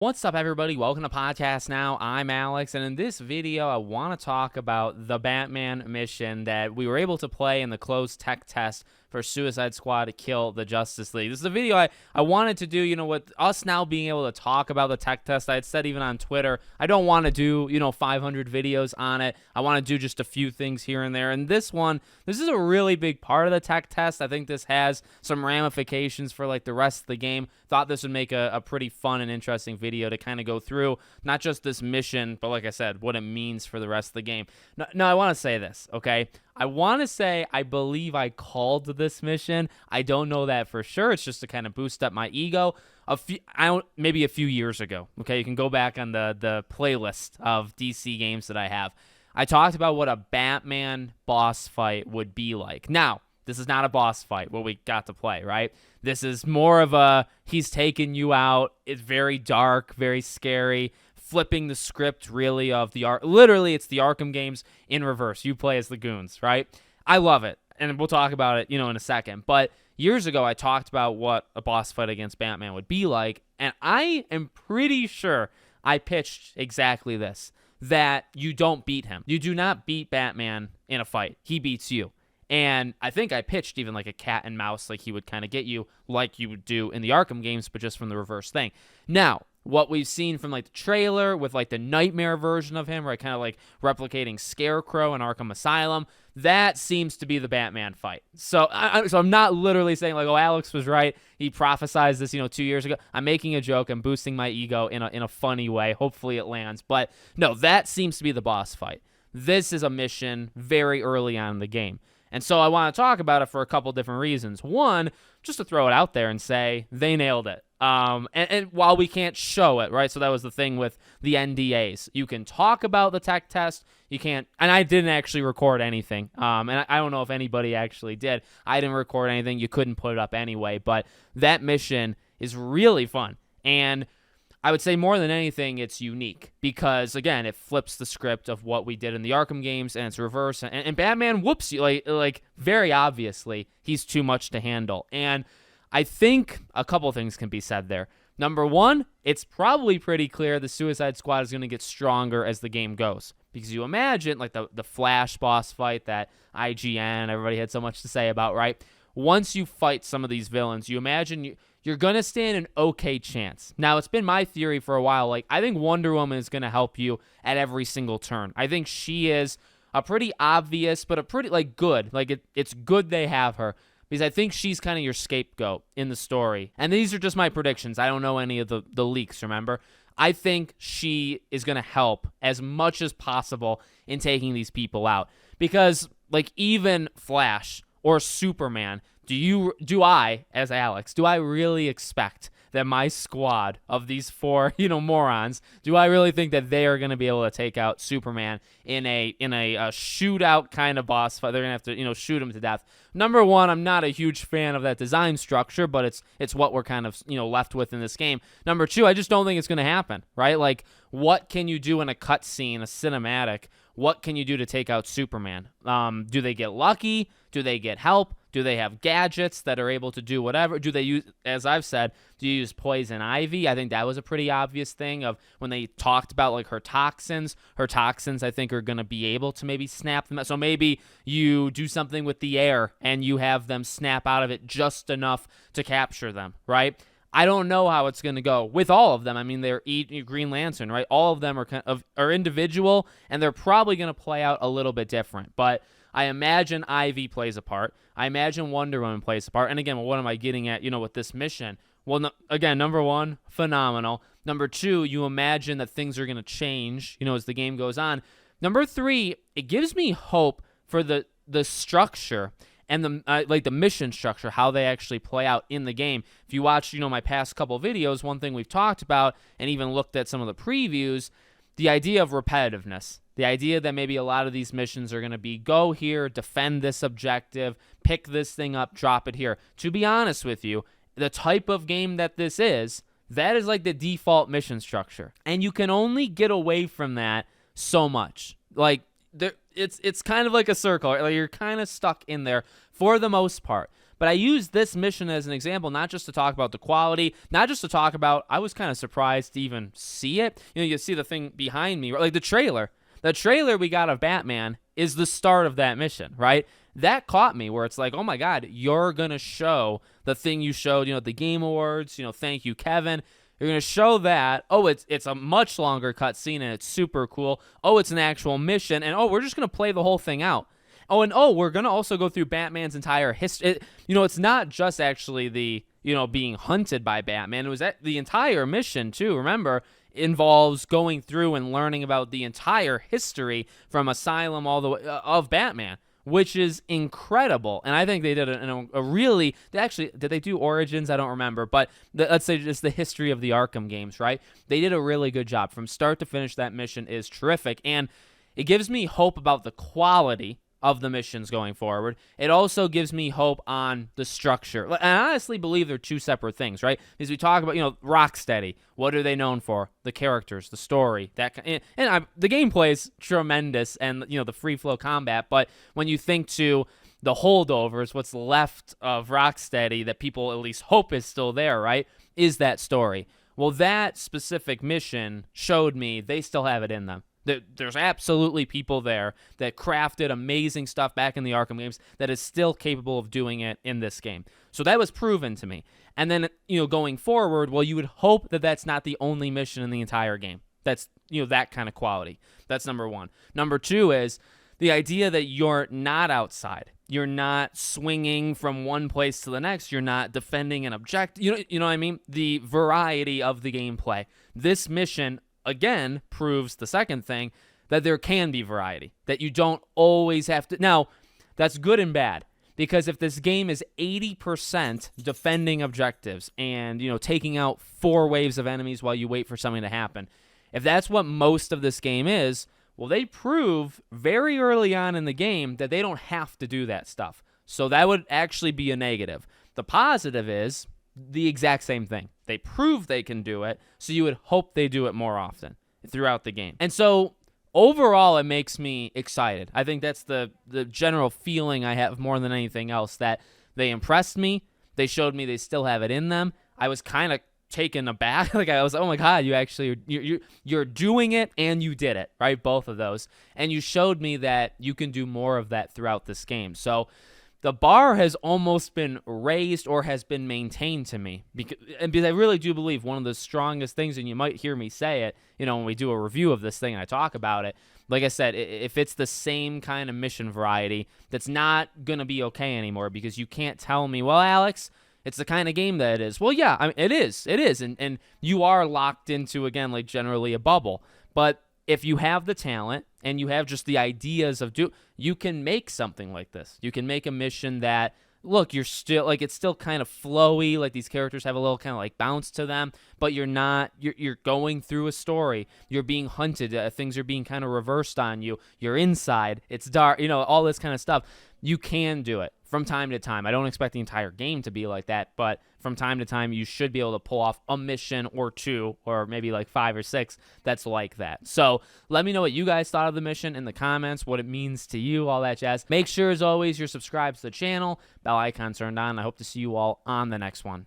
What's up, everybody? Welcome to Podcast Now. I'm Alex, and in this video, I want to talk about the Batman mission that we were able to play in the closed tech test for Suicide Squad to kill the Justice League. This is a video I wanted to do, with us now being able to talk about the tech test. I had said even on Twitter, I don't want to do, 500 videos on it. I want to do just a few things here and there. And this is a really big part of the tech test. I think this has some ramifications for like the rest of the game. Thought this would make a pretty fun and interesting video to kind of go through, not just this mission, but like I said, what it means for the rest of the game. No, I want to say this, okay? I want to say I believe I called this mission. I don't know that for sure. It's just to kind of boost up my ego. Maybe a few years ago. Okay, you can go back on the playlist of DC games that I have. I talked about what a Batman boss fight would be like. Now, this is not a boss fight, what we got to play, right? This is more of a he's taking you out. It's very dark, very scary. Flipping the script really of literally it's the Arkham games in reverse. You play as the goons, right? I love it, and we'll talk about it, in a second. But years ago, I talked about what a boss fight against Batman would be like, and I am pretty sure I pitched exactly this: that you don't beat him. You do not beat Batman in a fight. He beats you. And I think I pitched even like a cat and mouse, like he would kind of get you like you would do in the Arkham games, but just from the reverse thing. Now, what we've seen from like the trailer with like the Nightmare version of him, right, kind of like replicating Scarecrow in Arkham Asylum, that seems to be the Batman fight. So I'm not literally saying like, oh, Alex was right. He prophesized this, 2 years ago. I'm making a joke. I'm boosting my ego in a funny way. Hopefully it lands. But no, that seems to be the boss fight. This is a mission very early on in the game. And so I want to talk about it for a couple different reasons. One, just to throw it out there and say they nailed it. And while we can't show it, right? So that was the thing with the NDAs. You can talk about the tech test. You can't. And I didn't actually record anything. And I don't know if anybody actually did. I didn't record anything. You couldn't put it up anyway. But that mission is really fun. And I would say more than anything, it's unique because, again, it flips the script of what we did in the Arkham games, and it's reverse. And Batman whoops you, like very obviously, he's too much to handle. And I think a couple things can be said there. Number one, it's probably pretty clear the Suicide Squad is going to get stronger as the game goes. Because you imagine, like the Flash boss fight that IGN, everybody had so much to say about, right? Once you fight some of these villains, you imagine you're going to stand an okay chance. Now, it's been my theory for a while. Like, I think Wonder Woman is going to help you at every single turn. I think she is a pretty obvious, but a pretty, good. Like, it's good they have her because I think she's kind of your scapegoat in the story. And these are just my predictions. I don't know any of the leaks, remember? I think she is going to help as much as possible in taking these people out. Because, even Flash or Superman, do I, as Alex, do I really expect that my squad of these four, morons, do I really think that they are going to be able to take out Superman in a shootout kind of boss fight? They're going to have to, shoot him to death. Number one, I'm not a huge fan of that design structure, but it's what we're kind of, left with in this game. Number two, I just don't think it's going to happen, right? Like, what can you do in a cutscene, a cinematic? What can you do to take out Superman? Do they get lucky? Do they get help? Do they have gadgets that are able to do whatever? Do they use, as I've said, do you use Poison Ivy? I think that was a pretty obvious thing of when they talked about like her toxins. Her toxins, I think, are going to be able to maybe snap them. So maybe you do something with the air and you have them snap out of it just enough to capture them, right? I don't know how it's going to go with all of them. I mean, they're Green Lantern, right? All of them are individual, and they're probably going to play out a little bit different. But I imagine Ivy plays a part. I imagine Wonder Woman plays a part. And again, what am I getting at, with this mission? Well, again, number one, phenomenal. Number two, you imagine that things are going to change, as the game goes on. Number three, it gives me hope for the structure and the mission structure, how they actually play out in the game. If you watch, my past couple videos, one thing we've talked about and even looked at some of the previews, the idea of repetitiveness. The idea that maybe a lot of these missions are going to be go here, defend this objective, pick this thing up, drop it here. To be honest with you, the type of game that this is, that is like the default mission structure. And you can only get away from that so much. Like, it's kind of like a circle. Like, you're kind of stuck in there for the most part. But I use this mission as an example, not just to talk about the quality, not just to talk about, I was kind of surprised to even see it. You know, you see the thing behind me, like the trailer. The trailer we got of Batman is the start of that mission, right? That caught me where it's like, oh my God, you're going to show the thing you showed, you know, at the Game Awards, you know, thank you, Kevin. You're going to show that, oh, it's a much longer cutscene and it's super cool. Oh, it's an actual mission. And, oh, we're just going to play the whole thing out. Oh, and, oh, we're going to also go through Batman's entire history. You know, it's not just actually the, you know, being hunted by Batman. It was the entire mission, too. Remember, involves going through and learning about the entire history from Asylum all the way of Batman, which is incredible. And I think they did a really, did they do Origins? I don't remember, but let's say just the history of the Arkham games, right? They did a really good job. From start to finish, that mission is terrific, and it gives me hope about the quality of the missions going forward. It also gives me hope on the structure. And I honestly believe they're two separate things, right? Because we talk about, you know, Rocksteady. What are they known for? The characters, the story, the gameplay is tremendous, and, you know, the free flow combat. But when you think to the holdovers, what's left of Rocksteady that people at least hope is still there, right? Is that story. Well, that specific mission showed me they still have it in them. There's absolutely people there that crafted amazing stuff back in the Arkham games that is still capable of doing it in this game. So that was proven to me. And then, you know, going forward, well, you would hope that that's not the only mission in the entire game. That's, you know, that kind of quality. That's number one. Number two is the idea that you're not outside. You're not swinging from one place to the next. You're not defending an objective. You know what I mean? The variety of the gameplay. This mission, again, proves the second thing, that there can be variety, that you don't always have to. Now, that's good and bad, because if this game is 80% defending objectives and, you know, taking out 4 waves of enemies while you wait for something to happen, if that's what most of this game is, well, they prove very early on in the game that they don't have to do that stuff. So that would actually be a negative. The positive is the exact same thing. They prove they can do it, so you would hope they do it more often throughout the game. And so overall, it makes me excited. I think that's the general feeling I have more than anything else, that they impressed me. They showed me they still have it in them. I was kind of taken aback. Like, I was, oh my God, you're doing it, and you did it, right? Both of those. And you showed me that you can do more of that throughout this game. So the bar has almost been raised or has been maintained to me, because I really do believe one of the strongest things, and you might hear me say it, you know, when we do a review of this thing and I talk about it, like I said, if it's the same kind of mission variety, that's not going to be okay anymore, because you can't tell me, well, Alex, it's the kind of game that it is. Well, yeah, I mean, it is, and you are locked into, again, like generally a bubble, but if you have the talent and you have just the ideas of you can make something like this. You can make a mission that, look, you're still, like, it's still kind of flowy, like these characters have a little kind of like bounce to them, but you're going through a story. You're being hunted. Things are being kind of reversed on you. You're inside. It's dark, you know, all this kind of stuff. You can do it from time to time. I don't expect the entire game to be like that, but from time to time, you should be able to pull off a mission or two, or maybe like 5 or 6 that's like that. So let me know what you guys thought of the mission in the comments, what it means to you, all that jazz. Make sure, as always, you're subscribed to the channel, bell icon turned on. I hope to see you all on the next one.